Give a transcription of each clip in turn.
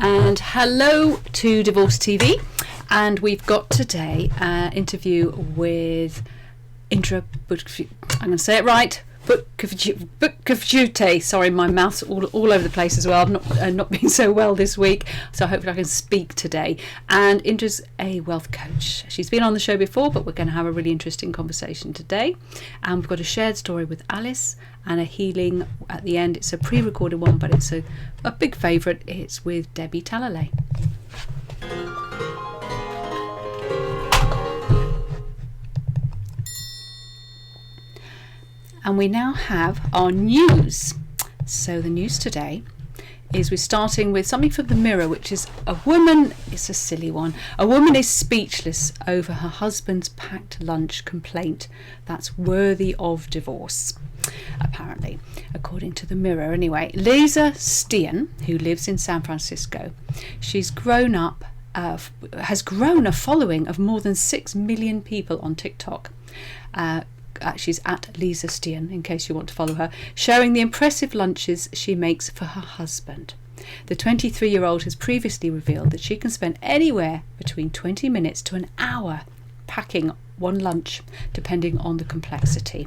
And hello to Divorce TV, and we've got today an interview with Indre Butkeviciute, I'm going to say it right, Butkeviciute. Sorry, my mouth's all over the place as well. I'm not being so well this week, so hopefully I can speak today. And Indre's a wealth coach. She's been on the show before, but we're going to have a really interesting conversation today. And we've got a shared story with Alice and a healing at the end. It's a pre-recorded one, but it's a big favourite. It's with Debbie Talalay. And we now have our news. So the news today is we're starting with something from the Mirror, which is a woman, it's a silly one, a woman is speechless over her husband's packed lunch complaint that's worthy of divorce, apparently, according to the Mirror. Anyway, Lisa Stian, who lives in San Francisco, has grown a following of more than 6 million people on TikTok. She's at Lisa Stian, in case you want to follow her, sharing the impressive lunches she makes for her husband. The 23-year-old has previously revealed that she can spend anywhere between 20 minutes to an hour packing one lunch, depending on the complexity.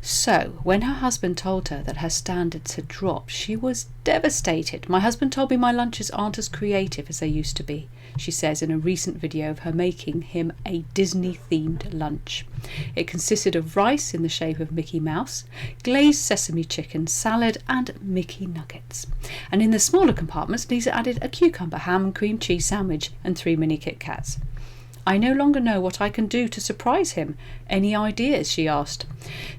So, when her husband told her that her standards had dropped, she was devastated. "My husband told me my lunches aren't as creative as they used to be," she says in a recent video of her making him a Disney-themed lunch. It consisted of rice in the shape of Mickey Mouse, glazed sesame chicken, salad and Mickey nuggets. And in the smaller compartments, Lisa added a cucumber, ham and cream cheese sandwich and 3 mini Kit Kats. "I no longer know what I can do to surprise him. Any ideas?" she asked.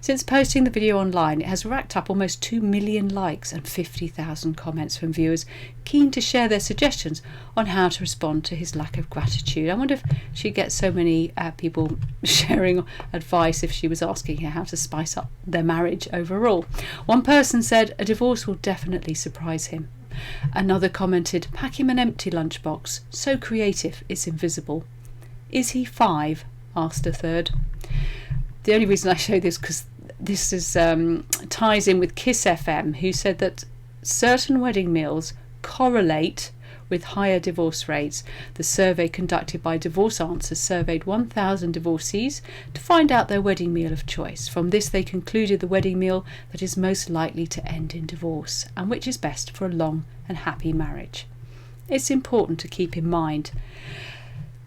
Since posting the video online, it has racked up almost 2 million likes and 50,000 comments from viewers keen to share their suggestions on how to respond to his lack of gratitude. I wonder if she gets so many people sharing advice if she was asking her how to spice up their marriage overall. One person said, "A divorce will definitely surprise him." Another commented, "Pack him an empty lunchbox. So creative, it's invisible." "Is he 5? asked a third. The only reason I show this because this is ties in with Kiss FM, who said that certain wedding meals correlate with higher divorce rates. The survey conducted by Divorce Answers surveyed 1,000 divorcees to find out their wedding meal of choice. From this, they concluded the wedding meal that is most likely to end in divorce and which is best for a long and happy marriage. It's important to keep in mind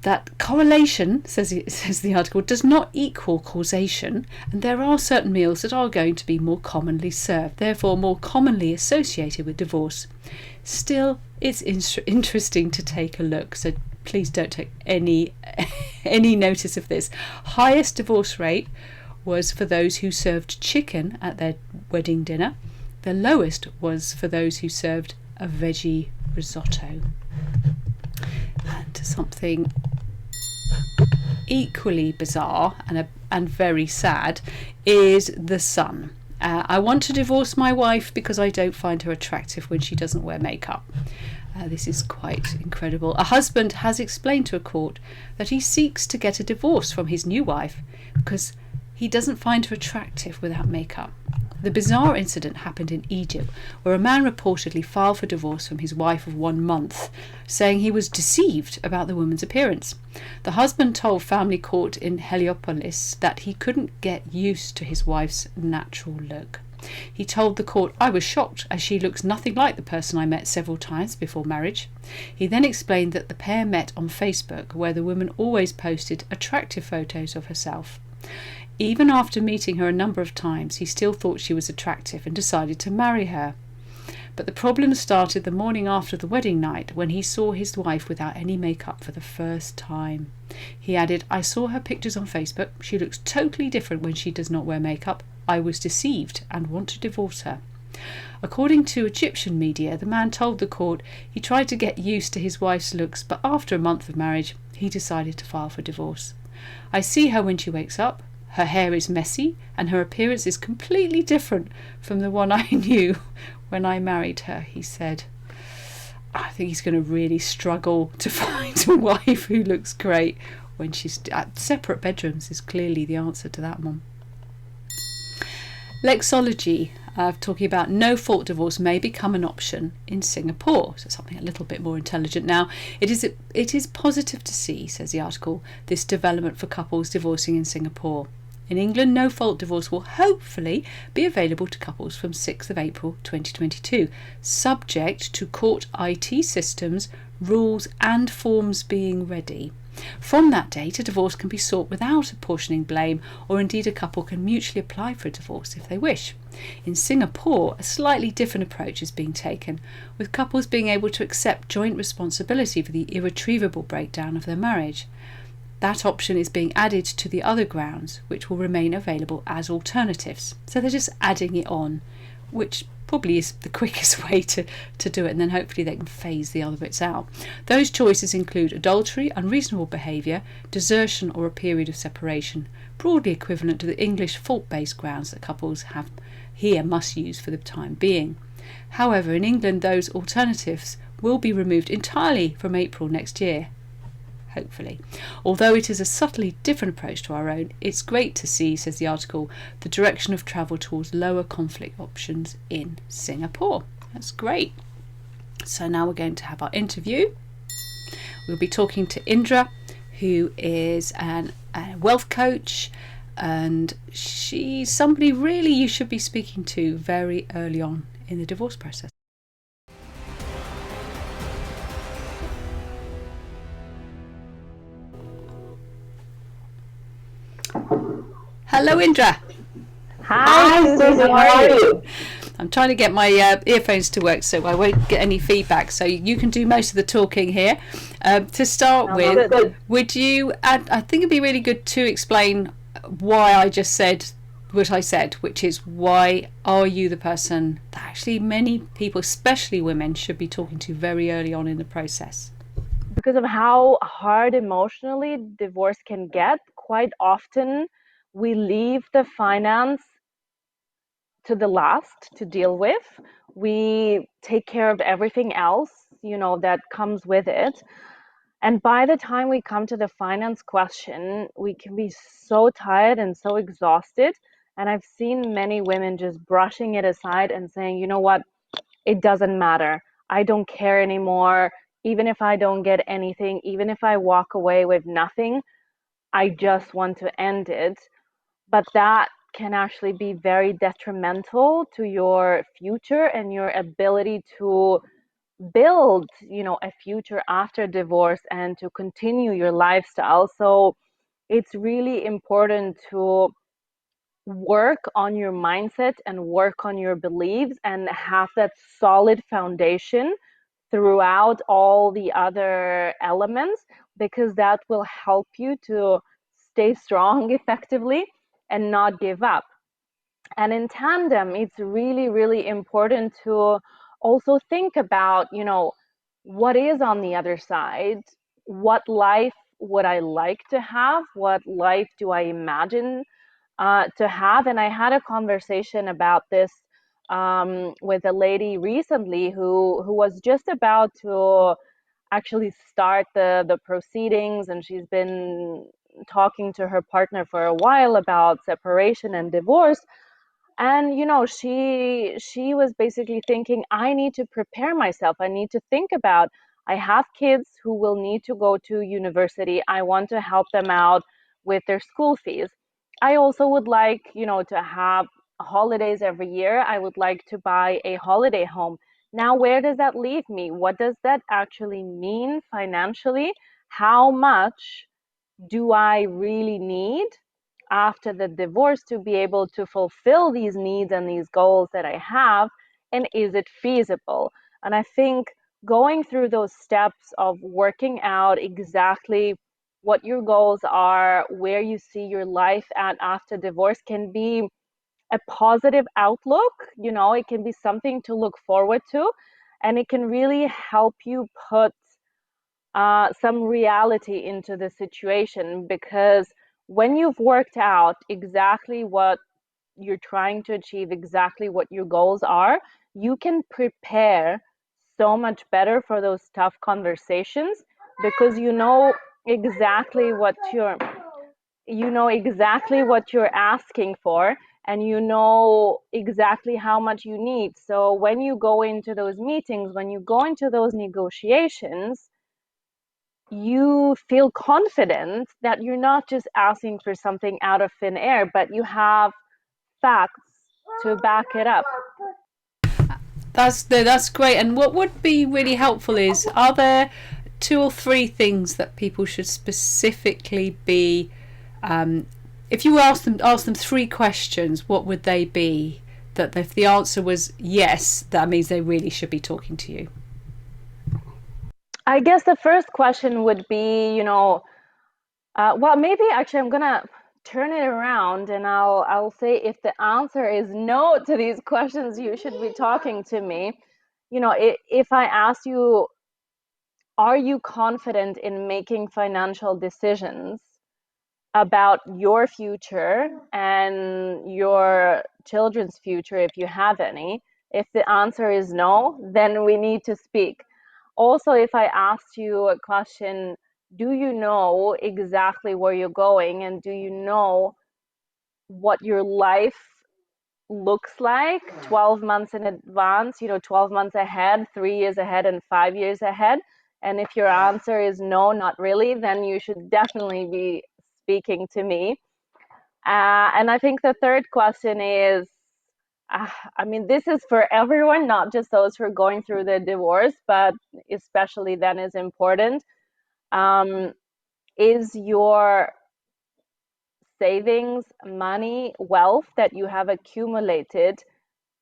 that correlation, says the article, does not equal causation, and there are certain meals that are going to be more commonly served, therefore more commonly associated with divorce. Still, it's interesting to take a look, so please don't take any notice of this. Highest divorce rate was for those who served chicken at their wedding dinner. The lowest was for those who served a veggie risotto. And something equally bizarre and very sad is The Sun. "I want to divorce my wife because I don't find her attractive when she doesn't wear makeup." This is quite incredible. A husband has explained to a court that he seeks to get a divorce from his new wife because he doesn't find her attractive without makeup. The bizarre incident happened in Egypt, where a man reportedly filed for divorce from his wife of 1 month, saying he was deceived about the woman's appearance. The husband told family court in Heliopolis that he couldn't get used to his wife's natural look. He told the court, "I was shocked as she looks nothing like the person I met several times before marriage." He then explained that the pair met on Facebook, where the woman always posted attractive photos of herself. Even after meeting her a number of times, he still thought she was attractive and decided to marry her. But the problem started the morning after the wedding night, when he saw his wife without any makeup for the first time. He added, "I saw her pictures on Facebook. She looks totally different when she does not wear makeup. I was deceived and want to divorce her." According to Egyptian media, the man told the court he tried to get used to his wife's looks, but after a month of marriage, he decided to file for divorce. "I see her when she wakes up. Her hair is messy and her appearance is completely different from the one I knew when I married her," he said. I think he's going to really struggle to find a wife who looks great when she's at separate bedrooms is clearly the answer to that one. Lexology talking about no-fault divorce may become an option in Singapore. So something a little bit more intelligent now. It is positive to see, says the article, this development for couples divorcing in Singapore. In England, no-fault divorce will hopefully be available to couples from 6th of April 2022, subject to court IT systems, rules and forms being ready. From that date, a divorce can be sought without apportioning blame, or indeed a couple can mutually apply for a divorce if they wish. In Singapore, a slightly different approach is being taken, with couples being able to accept joint responsibility for the irretrievable breakdown of their marriage. That option is being added to the other grounds, which will remain available as alternatives. So they're just adding it on, which probably is the quickest way to do it, and then hopefully they can phase the other bits out. Those choices include adultery, unreasonable behaviour, desertion or a period of separation, broadly equivalent to the English fault-based grounds that couples have here must use for the time being. However, in England those alternatives will be removed entirely from April next year. Hopefully. Although it is a subtly different approach to our own, it's great to see, says the article, the direction of travel towards lower conflict options in Singapore. That's great. So now we're going to have our interview. We'll be talking to Indre, who is a wealth coach, and she's somebody really you should be speaking to very early on in the divorce process. Hello, Indre. Hi, Susie. How are you? I'm trying to get my earphones to work so I won't get any feedback. So you can do most of the talking here. To start with, would you add, I think it'd be really good to explain why I just said what I said, which is why are you the person that actually many people, especially women, should be talking to very early on in the process? Because of how hard emotionally divorce can get, quite often we leave the finance to the last to deal with. We take care of everything else, that comes with it. And by the time we come to the finance question, we can be so tired and so exhausted. And I've seen many women just brushing it aside and saying, you know what, it doesn't matter. I don't care anymore. Even if I don't get anything, even if I walk away with nothing, I just want to end it. But that can actually be very detrimental to your future and your ability to build, a future after divorce and to continue your lifestyle. So it's really important to work on your mindset and work on your beliefs and have that solid foundation throughout all the other elements, because that will help you to stay strong effectively and not give up. And in tandem, it's really, really important to also think about, what is on the other side? What life would I like to have? What life do I imagine to have? And I had a conversation about this with a lady recently who was just about to actually start the proceedings, and she's been talking to her partner for a while about separation and divorce. And she was basically thinking, I need to prepare myself. I need to think about, I have kids who will need to go to university. I want to help them out with their school fees. I also would like, to have holidays every year. I would like to buy a holiday home. Now, where does that leave me? What does that actually mean financially? How much do I really need after the divorce to be able to fulfill these needs and these goals that I have? And is it feasible? And I think going through those steps of working out exactly what your goals are, where you see your life at after divorce, can be a positive outlook. It can be something to look forward to, and it can really help you put some reality into the situation, because when you've worked out exactly what you're trying to achieve, exactly what your goals are, you can prepare so much better for those tough conversations, because exactly what you're asking for, and you know exactly how much you need. So when you go into those meetings, when you go into those negotiations, you feel confident that you're not just asking for something out of thin air, but you have facts to back it up. That's great. And what would be really helpful is, are there 2 or 3 things that people should specifically be, if you ask them 3 questions, what would they be? That if the answer was yes, that means they really should be talking to you. I guess the first question would be, well, maybe actually I'm gonna turn it around, and I'll say, if the answer is no to these questions, you should be talking to me. If I ask you, are you confident in making financial decisions about your future and your children's future, if you have any? If the answer is no, then we need to speak. Also, if I asked you a question, do you know exactly where you're going, and do you know what your life looks like 12 months in advance, 12 months ahead, 3 years ahead, and 5 years ahead? And if your answer is no, not really, then you should definitely be speaking to me. And I think the third question is, this is for everyone, not just those who are going through the divorce, but especially then is important. Is your savings, money, wealth that you have accumulated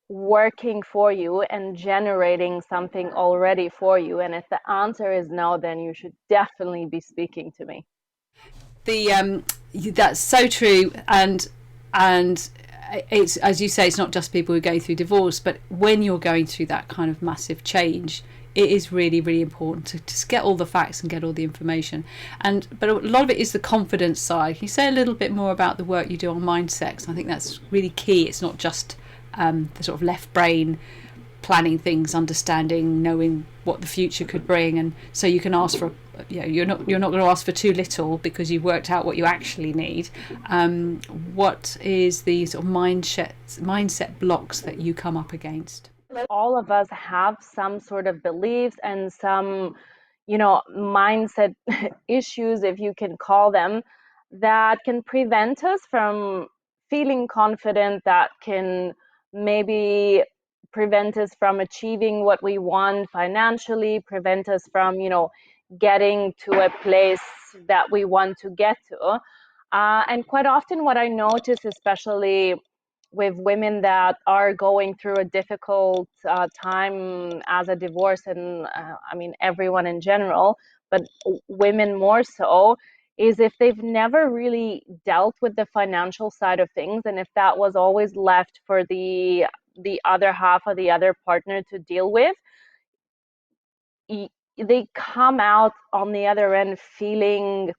working for you and generating something already for you? And if the answer is no, then you should definitely be speaking to me. That's so true. And it's, as you say, it's not just people who go through divorce, but when you're going through that kind of massive change, it is really, really important to just get all the facts and get all the information. But a lot of it is the confidence side. Can you say a little bit more about the work you do on mindset? I think that's really key. It's not just the sort of left brain planning things, understanding, knowing what the future could bring, and so you can ask for, you're not going to ask for too little because you've worked out what you actually need. What is the sort of mindset blocks that you come up against? All of us have some sort of beliefs and some, mindset issues, if you can call them, that can prevent us from feeling confident, that can maybe prevent us from achieving what we want financially, prevent us from, getting to a place that we want to get to. And quite often what I notice, especially with women that are going through a difficult time as a divorce, and everyone in general, but women more so, is if they've never really dealt with the financial side of things, and if that was always left for the other half or the other partner to deal with, they come out on the other end feeling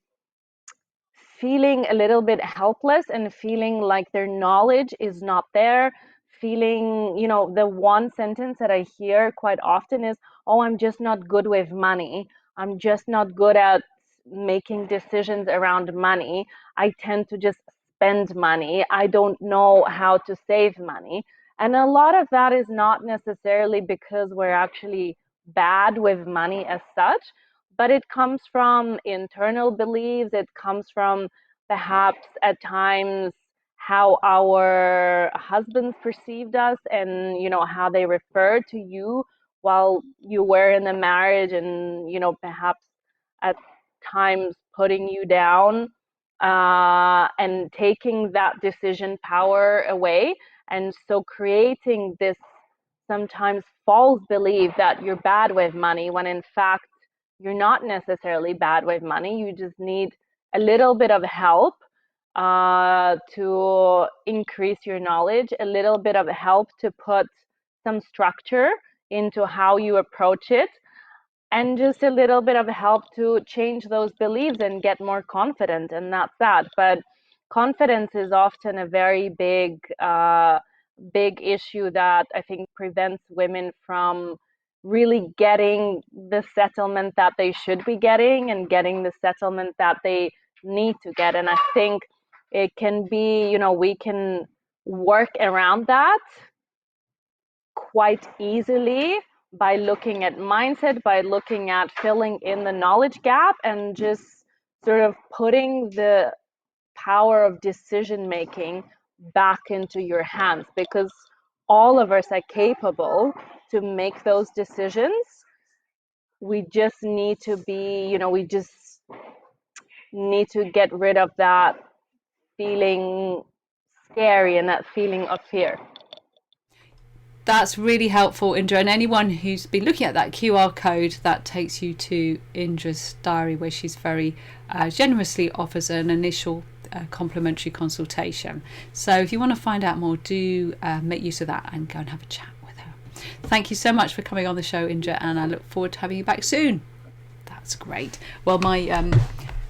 a little bit helpless, and feeling like their knowledge is not there, feeling, the one sentence that I hear quite often is, oh, I'm just not good with money. I'm just not good at making decisions around money. I tend to just spend money. I don't know how to save money. And a lot of that is not necessarily because we're actually bad with money as such, but it comes from internal beliefs. It comes from perhaps at times how our husbands perceived us, and how they referred to you while you were in a marriage, and perhaps at times putting you down, and taking that decision power away, and so creating this sometimes false belief that you're bad with money, when in fact you're not necessarily bad with money. You just need a little bit of help to increase your knowledge, a little bit of help to put some structure into how you approach it, and just a little bit of help to change those beliefs and get more confident. And that's that. But confidence is often a very big issue that I think prevents women from really getting the settlement that they should be getting, and getting the settlement that they need to get. And I think it can be, work around that quite easily by looking at mindset, by looking at filling in the knowledge gap, and just sort of putting the power of decision making back into your hands, because all of us are capable to make those decisions. We just need to be, we just need to get rid of that feeling scary and that feeling of fear. That's really helpful, Indra. And anyone who's been looking at that QR code, that takes you to Indra's diary, where she's very generously offers an initial complimentary consultation. So if you want to find out more, do make use of that and go and have a chat with her. Thank you so much for coming on the show, Indra, and I look forward to having you back soon. That's great. Well,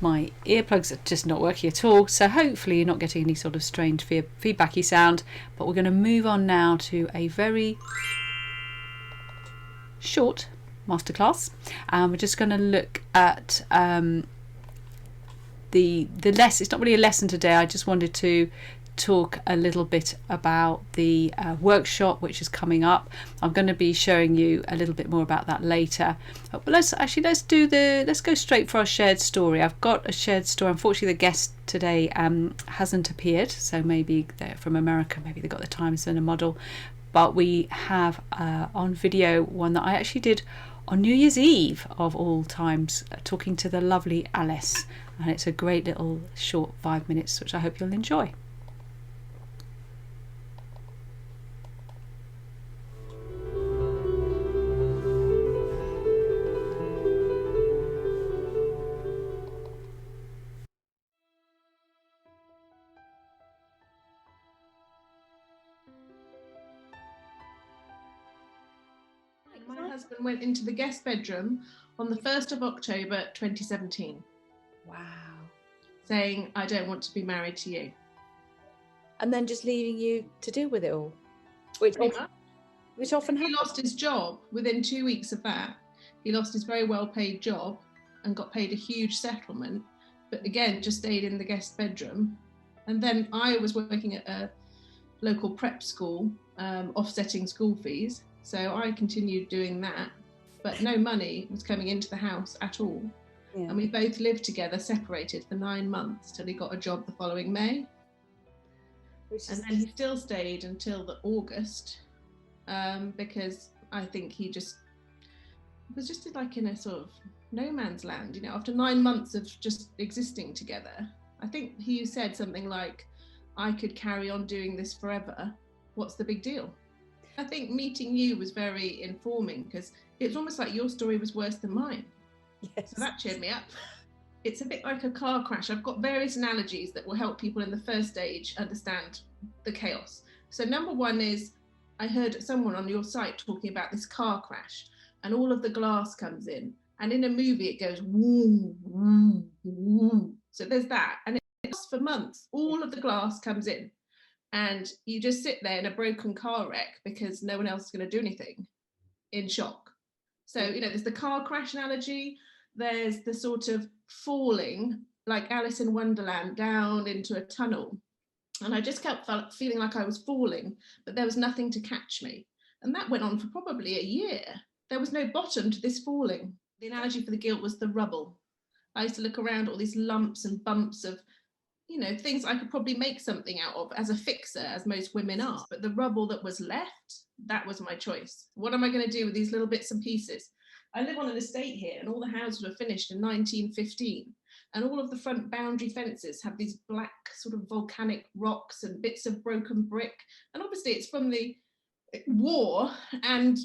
my earplugs are just not working at all, so hopefully you're not getting any sort of strange feedbacky sound. But we're going to move on now to a very short masterclass. We're just going to look at the lesson. It's not really a lesson today. I just wanted to talk a little bit about the workshop which is coming up. I'm going to be showing you a little bit more about that later. But let's go straight for our shared story. I've got a shared story. Unfortunately, the guest today hasn't appeared, so maybe they're from America, maybe they got the time zone model. But we have on video one that I actually did on New Year's Eve of all times, talking to the lovely Alice, and it's a great little short 5 minutes which I hope you'll enjoy. My husband went into the guest bedroom on the 1st of October 2017. Wow. Saying, I don't want to be married to you. And then just leaving you to deal with it all. Which often happens. He lost his job within 2 weeks of that. He lost his very well paid job and got paid a huge settlement, but again, just stayed in the guest bedroom. And then I was working at a local prep school, offsetting school fees. So I continued doing that, but no money was coming into the house at all. Yeah. And we both lived together, separated for 9 months till he got a job the following May. And then he still stayed until the August, because I think he was just like in a sort of no man's land, after 9 months of just existing together. I think he said something like, I could carry on doing this forever. What's the big deal? I think meeting you was very informing, because it's almost like your story was worse than mine. Yes. So that cheered me up. It's a bit like a car crash. I've got various analogies that will help people in the first stage understand the chaos. So number one is, I heard someone on your site talking about this car crash, and all of the glass comes in, and in a movie it goes woo, woo, woo. So there's that, and it lasts for months. All of the glass comes in, and you just sit there in a broken car wreck because no one else is going to do anything, in shock. So, there's the car crash analogy. There's the sort of falling, like Alice in Wonderland, down into a tunnel. And I just kept feeling like I was falling, but there was nothing to catch me. And that went on for probably a year. There was no bottom to this falling. The analogy for the guilt was the rubble. I used to look around all these lumps and bumps of things I could probably make something out of as a fixer, as most women are. But the rubble that was left, that was my choice. What am I going to do with these little bits and pieces? I live on an estate here, and all the houses were finished in 1915. And all of the front boundary fences have these black sort of volcanic rocks and bits of broken brick. And obviously it's from the war, and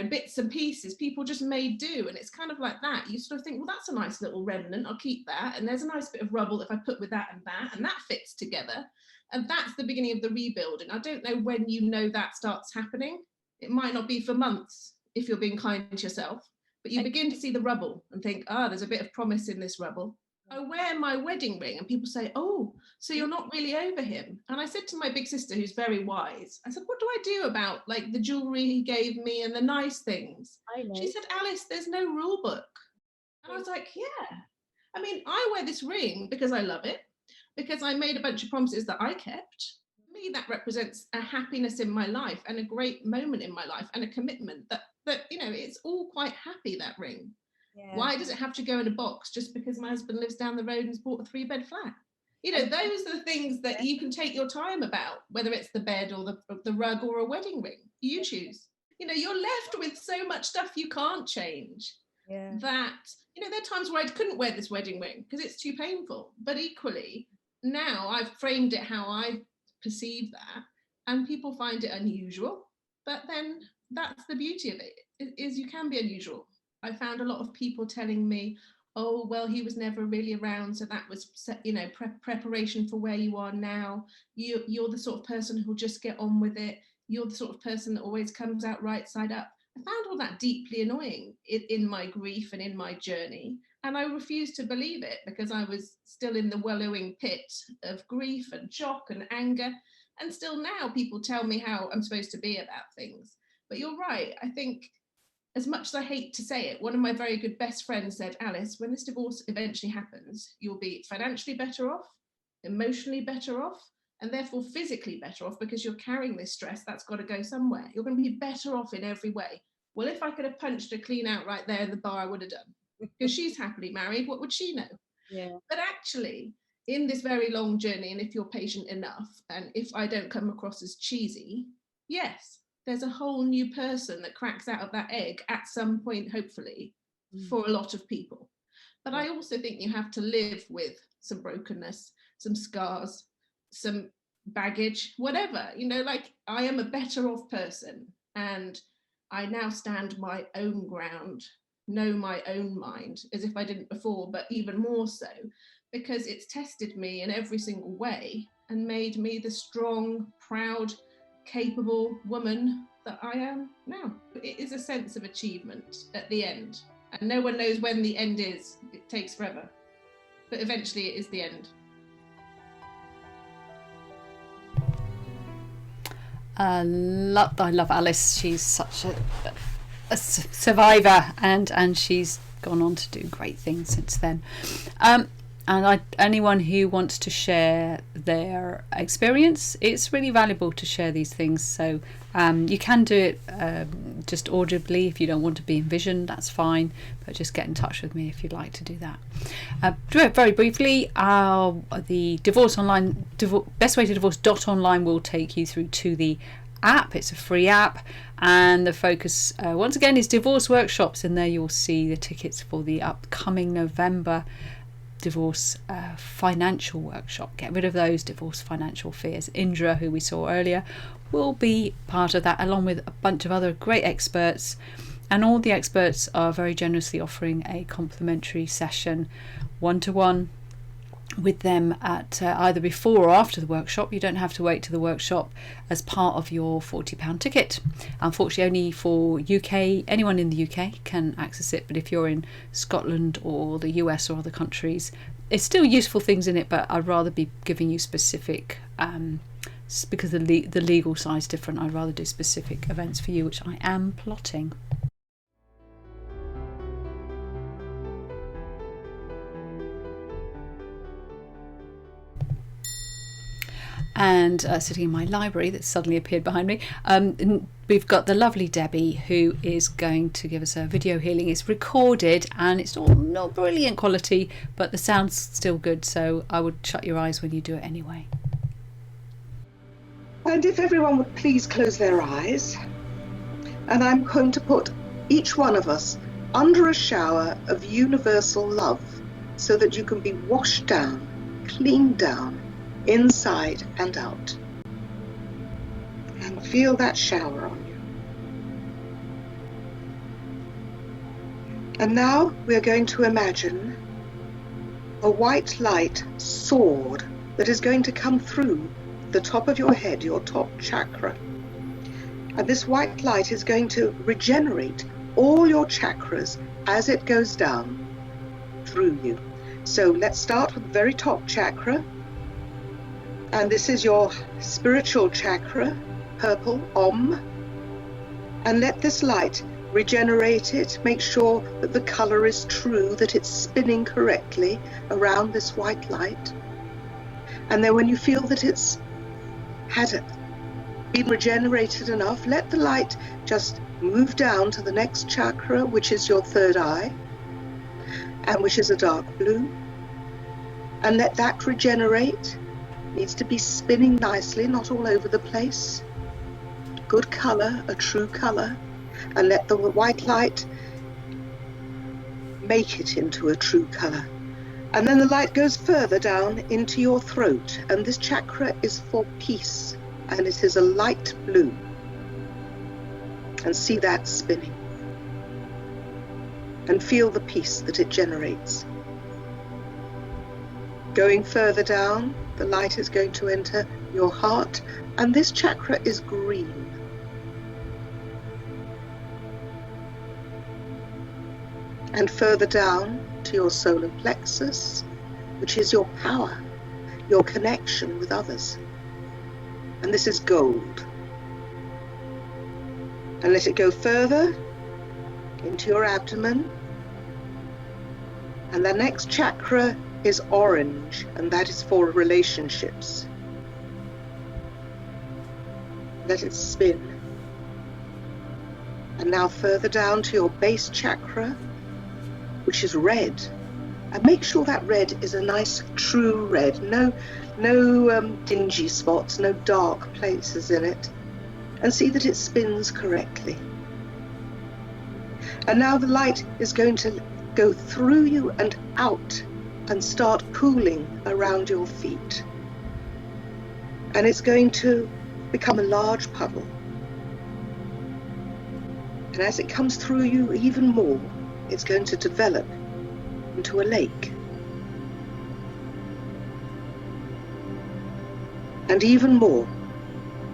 bits and pieces people just made do, and it's kind of like that. You sort of think, well, that's a nice little remnant, I'll keep that, and there's a nice bit of rubble if I put with that, and that fits together, and that's the beginning of the rebuilding. I don't know when that starts happening. It might not be for months if you're being kind to yourself, but you begin to see the rubble and think, there's a bit of promise in this rubble. I wear my wedding ring and people say, oh, so you're not really over him. And I said to my big sister, who's very wise, I said, what do I do about like the jewelry he gave me and the nice things? She said, Alice, there's no rule book. And I was like, yeah. I mean, I wear this ring because I love it, because I made a bunch of promises that I kept. me, that represents a happiness in my life and a great moment in my life and a commitment that it's all quite happy, that ring. Yeah. Why does it have to go in a box just because my husband lives down the road and has bought a 3-bed flat? Those are the things that you can take your time about, whether it's the bed or the rug or a wedding ring. You choose. You're left with so much stuff you can't change. Yeah. That, there are times where I couldn't wear this wedding ring because it's too painful. But equally, now I've framed it how I perceive that, and people find it unusual. But then that's the beauty of it, is you can be unusual. I found a lot of people telling me, oh, well, he was never really around, so that was, preparation for where you are now. You're the sort of person who'll just get on with it. You're the sort of person that always comes out right side up. I found all that deeply annoying in my grief and in my journey. And I refused to believe it because I was still in the wallowing pit of grief and shock and anger. And still now people tell me how I'm supposed to be about things. But you're right. I think, as much as I hate to say it, one of my very good best friends said, Alice, when this divorce eventually happens, you'll be financially better off, emotionally better off, and therefore physically better off, because you're carrying this stress that's got to go somewhere. You're going to be better off in every way. Well, if I could have punched her clean out right there in the bar, I would have done. Because she's happily married, what would she know? Yeah. But actually, in this very long journey, and if you're patient enough, and if I don't come across as cheesy, yes, there's a whole new person that cracks out of that egg at some point, hopefully, for a lot of people. But I also think you have to live with some brokenness, some scars, some baggage, whatever, like I am a better off person, and I now stand my own ground, know my own mind, as if I didn't before, but even more so, because it's tested me in every single way and made me the strong, proud, capable woman that I am now. It is a sense of achievement at the end, and no one knows when the end is. It takes forever, but eventually it is the end. I love Alice. She's such a survivor, and she's gone on to do great things since then. And anyone who wants to share their experience, it's really valuable to share these things. So you can do it just audibly. If you don't want to be envisioned, that's fine. But just get in touch with me if you'd like to do that. Very briefly, the Divorce Online, bestwaytodivorce.online will take you through to the app. It's a free app, and the focus once again is divorce workshops. And there you'll see the tickets for the upcoming November divorce financial workshop. Get rid of those divorce financial fears. Indre, who we saw earlier, will be part of that, along with a bunch of other great experts, and all the experts are very generously offering a complimentary session, 1-to-1, with them at either before or after the workshop. You don't have to wait to the workshop as part of your £40 ticket. Unfortunately, only for UK, anyone in the UK can access it, but if you're in Scotland or the US or other countries, it's still useful things in it, but I'd rather be giving you specific, because the legal side's different, I'd rather do specific events for you, which I am plotting. And sitting in my library that suddenly appeared behind me, we've got the lovely Debbie, who is going to give us a video healing. It's recorded and it's all not brilliant quality, but the sound's still good, so I would shut your eyes when you do it anyway. And if everyone would please close their eyes, and I'm going to put each one of us under a shower of universal love, so that you can be washed down, cleaned down, inside and out, and feel that shower on you. And now we're going to imagine a white light sword that is going to come through the top of your head, your top chakra. And this white light is going to regenerate all your chakras as it goes down through you. So let's start with the very top chakra. And this is your spiritual chakra, purple, Om. And let this light regenerate it. Make sure that the color is true, that it's spinning correctly around this white light. And then when you feel that it's had been regenerated enough, let the light just move down to the next chakra, which is your third eye, and which is a dark blue, and let that regenerate. Needs to be spinning nicely, not all over the place. Good color, a true color, and let the white light make it into a true color. And then the light goes further down into your throat, and this chakra is for peace, and it is a light blue. And see that spinning. And feel the peace that it generates. Going further down, the light is going to enter your heart, and this chakra is green. And further down to your solar plexus, which is your power, your connection with others. And this is gold. And let it go further into your abdomen. And the next chakra is orange, and that is for relationships. Let it spin. And now further down to your base chakra, which is red. And make sure that red is a nice true red. No dingy spots, no dark places in it. And see that it spins correctly. And now the light is going to go through you and out and start pooling around your feet. And it's going to become a large puddle. And as it comes through you even more, it's going to develop into a lake. And even more,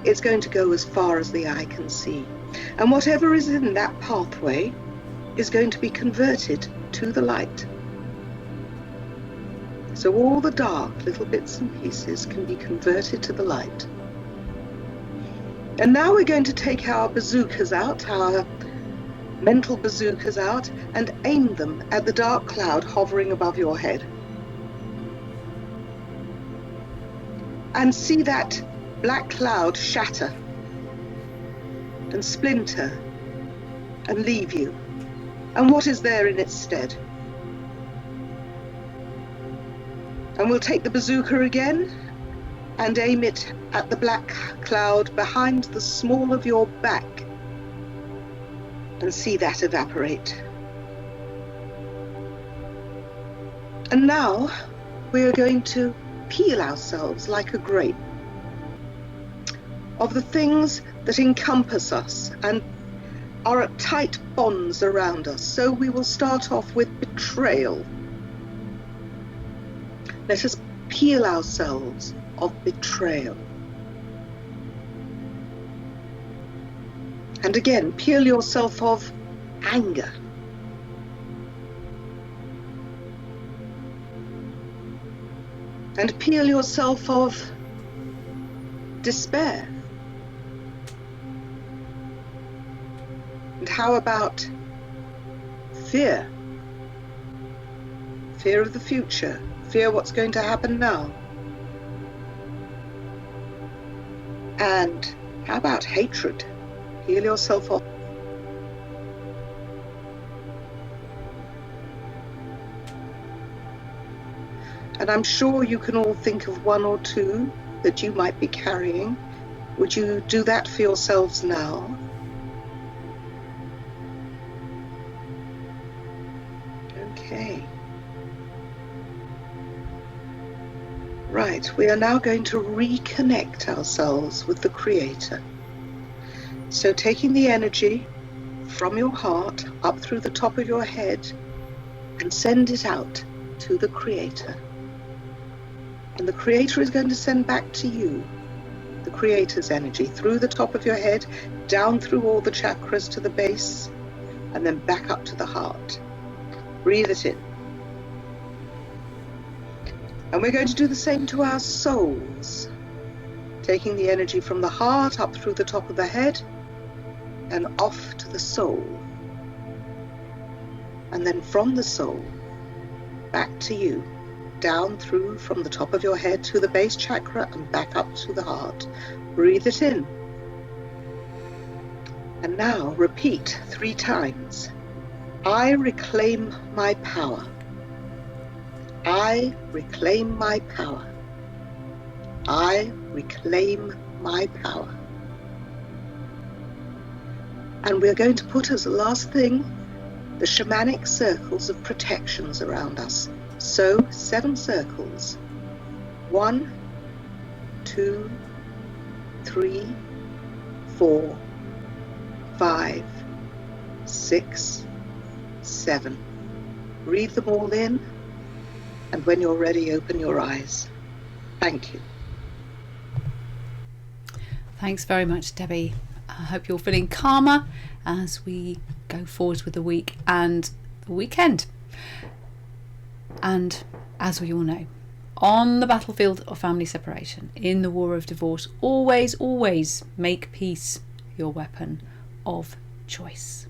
it's going to go as far as the eye can see. And whatever is in that pathway is going to be converted to the light. So all the dark little bits and pieces can be converted to the light. And now we're going to take our bazookas out, our mental bazookas out, and aim them at the dark cloud hovering above your head. And see that black cloud shatter and splinter and leave you. And what is there in its stead? And we'll take the bazooka again and aim it at the black cloud behind the small of your back and see that evaporate. And now we are going to peel ourselves like a grape of the things that encompass us and are at tight bonds around us. So we will start off with betrayal. Let us peel ourselves of betrayal. And again, peel yourself of anger. And peel yourself of despair. And how about fear? Fear of the future. Fear what's going to happen now. And how about hatred? Peel yourself off. And I'm sure you can all think of one or two that you might be carrying. Would you do that for yourselves now? Okay. Right, we are now going to reconnect ourselves with the Creator. So taking the energy from your heart up through the top of your head and send it out to the Creator. And the Creator is going to send back to you the Creator's energy through the top of your head, down through all the chakras to the base, and then back up to the heart. Breathe it in. And we're going to do the same to our souls, taking the energy from the heart up through the top of the head and off to the soul. And then from the soul, back to you. down through from the top of your head to the base chakra and back up to the heart. Breathe it in. And now repeat 3 times. I reclaim my power. I reclaim my power. I reclaim my power. And we're going to put as the last thing the shamanic circles of protections around us. So 7 circles. 1, 2, 3, 4, 5, 6, 7. Breathe them all in, and when you're ready, open your eyes. Thank you. Thanks very much, Debbie. I hope you're feeling calmer as we go forward with the week and the weekend. And as we all know, on the battlefield of family separation, in the war of divorce, always, always make peace your weapon of choice.